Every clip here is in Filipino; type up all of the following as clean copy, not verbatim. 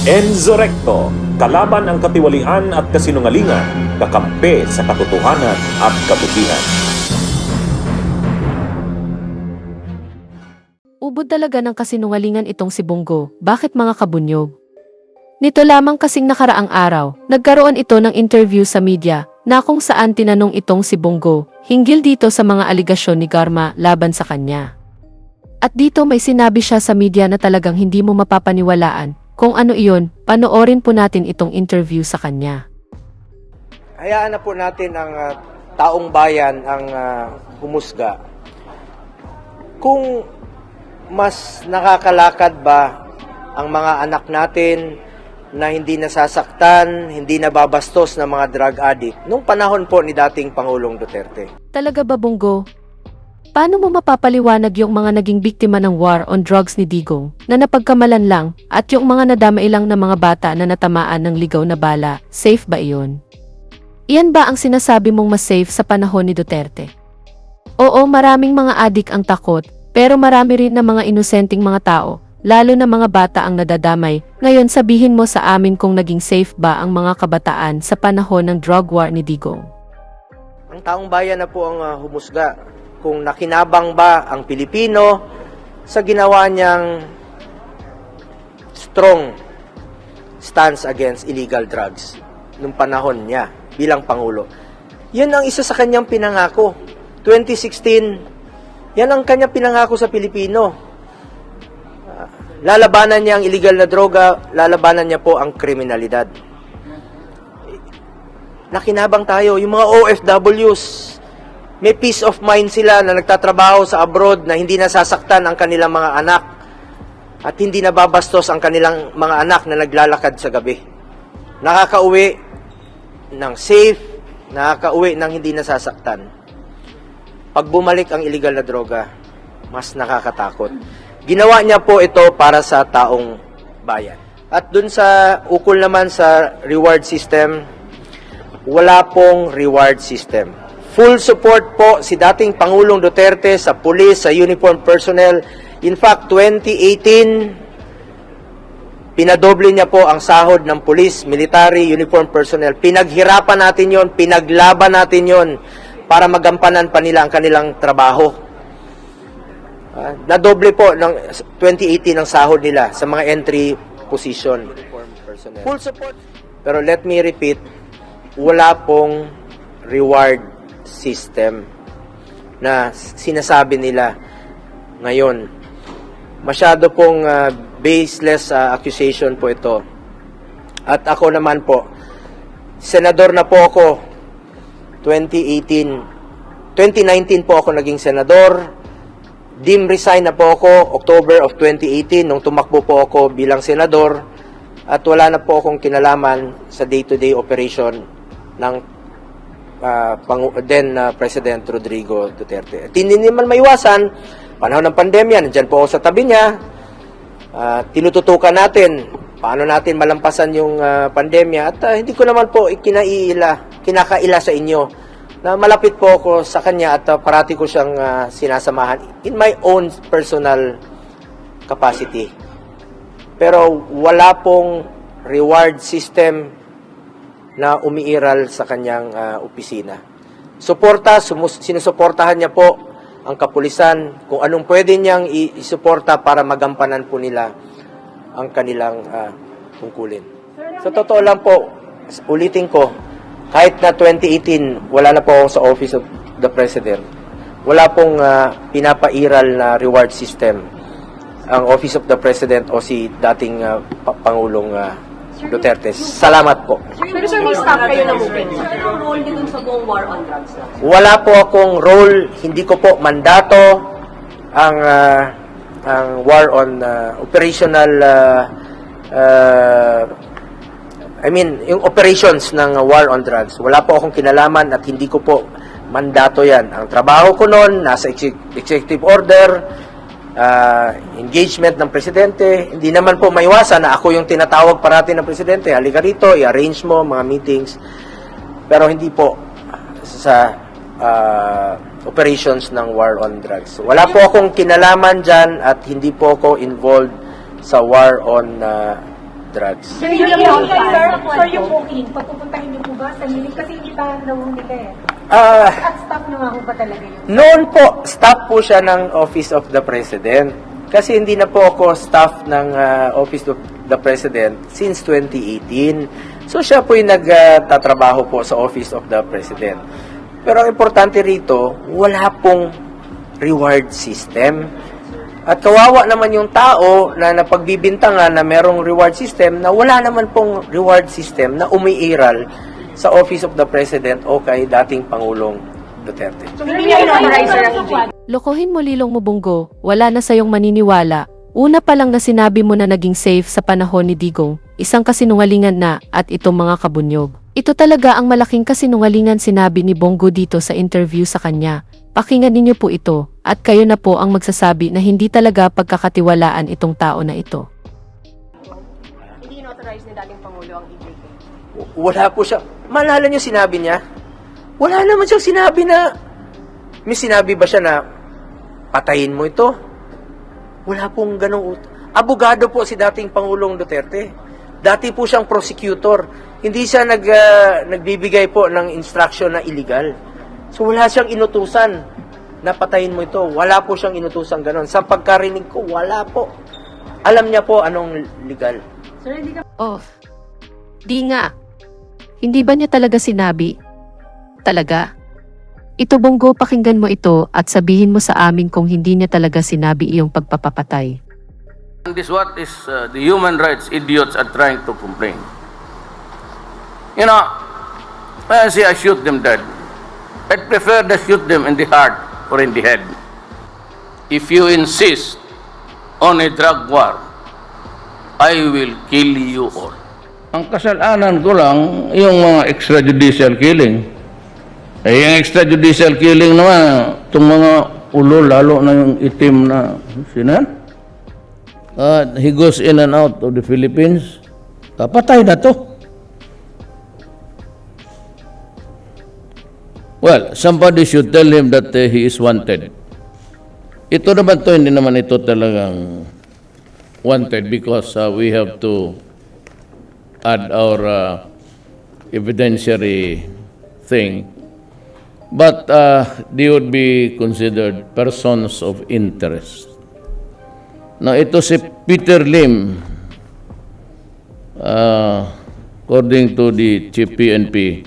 Enzo Recto, kalaban ang katiwalian at kasinungalingan, kakampi sa katotohanan at kabutihan. Ubod talaga ng kasinungalingan itong si Bongo, bakit mga kabunyog? Nito lamang kasing nakaraang araw, nagkaroon ito ng interview sa media, na kung saan tinanong itong si Bongo, hinggil dito sa mga aligasyon ni Garma laban sa kanya. At dito may sinabi siya sa media na talagang hindi mo mapapaniwalaan, kung ano iyon, panoorin po natin itong interview sa kanya. Hayaan na po natin ang taong bayan ang humusga. Kung mas nakakalakad ba ang mga anak natin na hindi nasasaktan, hindi nababastos ng mga drug addict nung panahon po ni dating Pangulong Duterte? Talaga ba, Bongo? Paano mo mapapaliwanag yung mga naging biktima ng war on drugs ni Digong na napagkamalan lang at yung mga nadamay lang na mga bata na natamaan ng ligaw na bala, safe ba iyon? Iyan ba ang sinasabi mong mas safe sa panahon ni Duterte? Oo, maraming mga adik ang takot, pero marami rin na mga inosenteng mga tao, lalo na mga bata ang nadadamay. Ngayon sabihin mo sa amin kung naging safe ba ang mga kabataan sa panahon ng drug war ni Digong. Ang taong bayan na po ang humusga kung nakinabang ba ang Pilipino sa ginawa niyang strong stance against illegal drugs nung panahon niya bilang Pangulo. Yan ang isa sa kanyang pinangako. 2016, yan ang kanyang pinangako sa Pilipino. Lalabanan niya ang illegal na droga, lalabanan niya po ang kriminalidad. Nakinabang tayo, yung mga OFWs, may peace of mind sila na nagtatrabaho sa abroad na hindi nasasaktan ang kanilang mga anak at hindi nababastos ang kanilang mga anak na naglalakad sa gabi. Nakakauwi ng safe, nakakauwi ng hindi nasasaktan. Pag bumalik ang illegal na droga, mas nakakatakot. Ginawa niya po ito para sa taong bayan. At dun sa ukol naman sa reward system, wala pong reward system. Full support po si dating Pangulong Duterte sa pulis, sa uniform personnel. In fact, 2018, pinadoble niya po ang sahod ng pulis, military, uniform personnel. Pinaghirapan natin yon, pinaglaban natin yon para magampanan pa nila ang kanilang trabaho. Nadoble po ng 2018 ang sahod nila sa mga entry position. Full support. Pero let me repeat, wala pong reward system na sinasabi nila ngayon. Masyado pong baseless accusation po ito. At ako naman po, senador na po ako 2019 po ako naging senador. Resign na po ako October of 2018 nung tumakbo po ako bilang senador at wala na po akong kinalaman sa day-to-day operation ng President Rodrigo Duterte. At hindi naman maiwasan, panahon ng pandemya, nandyan po ako sa tabi niya, tinututukan natin paano natin malampasan yung pandemya at hindi ko naman po kinakaila sa inyo na malapit po ako sa kanya at parati ko siyang sinasamahan in my own personal capacity. Pero wala pong reward system na umiiral sa kanyang opisina. Sinusuportahan niya po ang kapulisan kung anong pwede niyang isuporta para magampanan po nila ang kanilang tungkulin. Sa totoo lang po, ulitin ko, kahit na 2018, wala na po ako sa Office of the President. Wala pong pinapairal na reward system ang Office of the President o si dating Pangulong Duterte. Salamat po. Sir, may stop kayo na moving. Anong role niyo dun sa buong war on drugs? Wala po akong role, hindi ko po mandato ang war on operational yung operations ng war on drugs. Wala po akong kinalaman at hindi ko po mandato yan. Ang trabaho ko noon, nasa executive order, engagement ng presidente. Hindi naman po maiwasan na ako yung tinatawag parati ng presidente. Halika rito, i-arrange mo mga meetings. Pero hindi po sa operations ng war on drugs. Wala po akong kinalaman dyan at hindi po ako involved sa war on drugs. Sir, yung booking, papupuntahin niyo po ba sa hearing? Kasi hindi pa daw nila eh. At staff niyo nga po ba talaga yun? Noon po, staff po siya ng Office of the President. Kasi hindi na po ako staff ng Office of the President since 2018. So siya po yung nagtatrabaho po sa Office of the President. Pero ang importante rito, wala pong reward system. At kawawa naman yung tao na napagbibintangan na merong reward system na wala naman pong reward system na umiiral sa Office of the President o kay dating Pangulong Duterte. So, hindi niya in-authorize, sir, ang EJK? Lokohin mo Lilong Mubunggo, wala na sayong maniniwala. Una pa lang na sinabi mo na naging safe sa panahon ni Digong, isang kasinungalingan na at itong mga kabunyog. Ito talaga ang malaking kasinungalingan sinabi ni Bongo dito sa interview sa kanya. Pakinggan ninyo po ito, at kayo na po ang magsasabi na hindi talaga pagkakatiwalaan itong tao na ito. Hindi in-authorize ni dating Pangulo ang EJK. Wala po siya. Maalala niyo sinabi niya? Wala naman siyang sinabi na, may sinabi ba siya na, patayin mo ito? Wala pong ganong abogado po si dating Pangulong Duterte. Dati po siyang prosecutor. Hindi siya nagbibigay po ng instruction na illegal. So wala siyang inutusan na patayin mo ito. Wala po siyang inutusan ganon. Sa pagkarinig ko, wala po. Alam niya po anong legal. Sir, hindi ka... Oh, di nga. Hindi ba niya talaga sinabi? Talaga? Ito Bongo, pakinggan mo ito at sabihin mo sa amin kung hindi niya talaga sinabi iyong pagpapapatay. And this what is the human rights idiots are trying to complain. You know, when I say I shoot them dead, I'd prefer to shoot them in the heart or in the head. If you insist on a drug war, I will kill you all. Ang kasalanan ko lang, yung mga extrajudicial killing. Eh, yung extrajudicial killing naman, itong mga ulo, lalo na yung itim na, sinan? He goes in and out of the Philippines. Patay na to. Well, somebody should tell him that he is wanted. Ito naman to, hindi naman ito talagang wanted because we have to add our evidentiary thing. But they would be considered persons of interest. Now, ito si Peter Lim, according to the Chief PNP,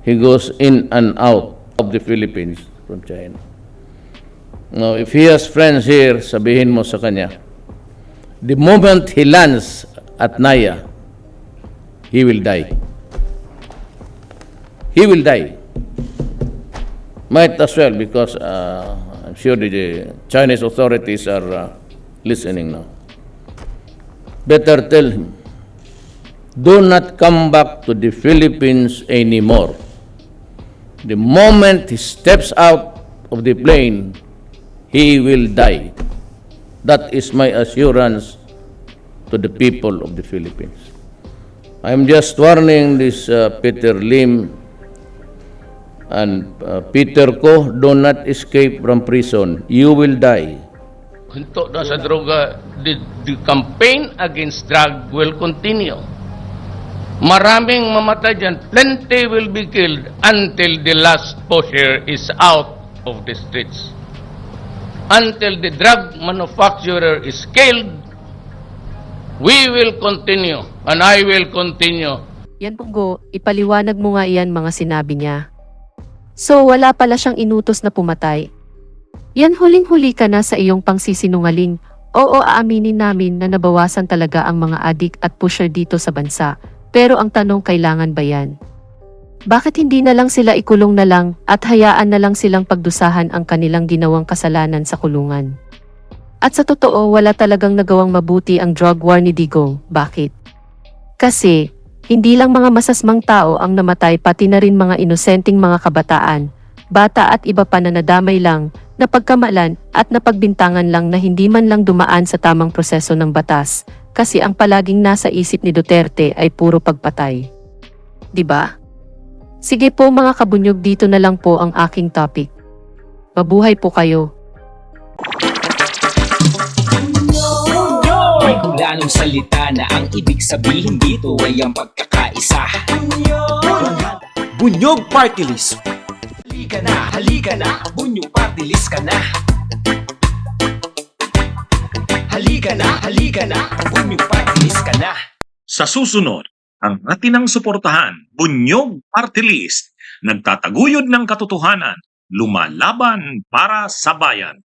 he goes in and out of the Philippines from China. Now, if he has friends here, sabihin mo sa kanya, the moment he lands at Naya, he will die. He will die. Might as well because I'm sure the Chinese authorities are listening now. Better tell him, do not come back to the Philippines anymore. The moment he steps out of the plane, he will die. That is my assurance to the people of the Philippines. I'm just warning this Peter Lim and Peter Ko, do not escape from prison. You will die. Hinto na sa droga, the campaign against drug will continue. Maraming mamatay dyan. Plenty will be killed until the last pusher is out of the streets. Until the drug manufacturer is killed, we will continue and I will continue. Yan Bongo, ipaliwanag mo nga iyan mga sinabi niya. So wala pala siyang inutos na pumatay. Yan huling-huli ka na sa iyong pangsisinungaling. Oo, aaminin namin na nabawasan talaga ang mga adik at pusher dito sa bansa. Pero ang tanong, kailangan ba yan? Bakit hindi na lang sila ikulong na lang at hayaan na lang silang pagdusahan ang kanilang ginawang kasalanan sa kulungan? At sa totoo, wala talagang nagawang mabuti ang drug war ni Digong. Bakit? Kasi, hindi lang mga masasmang tao ang namatay, pati na rin mga inosenteng mga kabataan, bata at iba pa na nadamay lang, napagkamalan at napagbintangan lang na hindi man lang dumaan sa tamang proseso ng batas, kasi ang palaging nasa isip ni Duterte ay puro pagpatay. Diba? Sige po mga kabunyog, dito na lang po ang aking topic. Mabuhay po kayo. Planong salita na ang ibig sabihin dito ay ang pagkakaisa. Bunyog Party List. Halika na, Bunyog Party List ka na. Halika na, Bunyog Party List ka na. Sa susunod, ang atinang suportahan, Bunyog Party List, nagtataguyod ng katotohanan, lumalaban para sa bayan.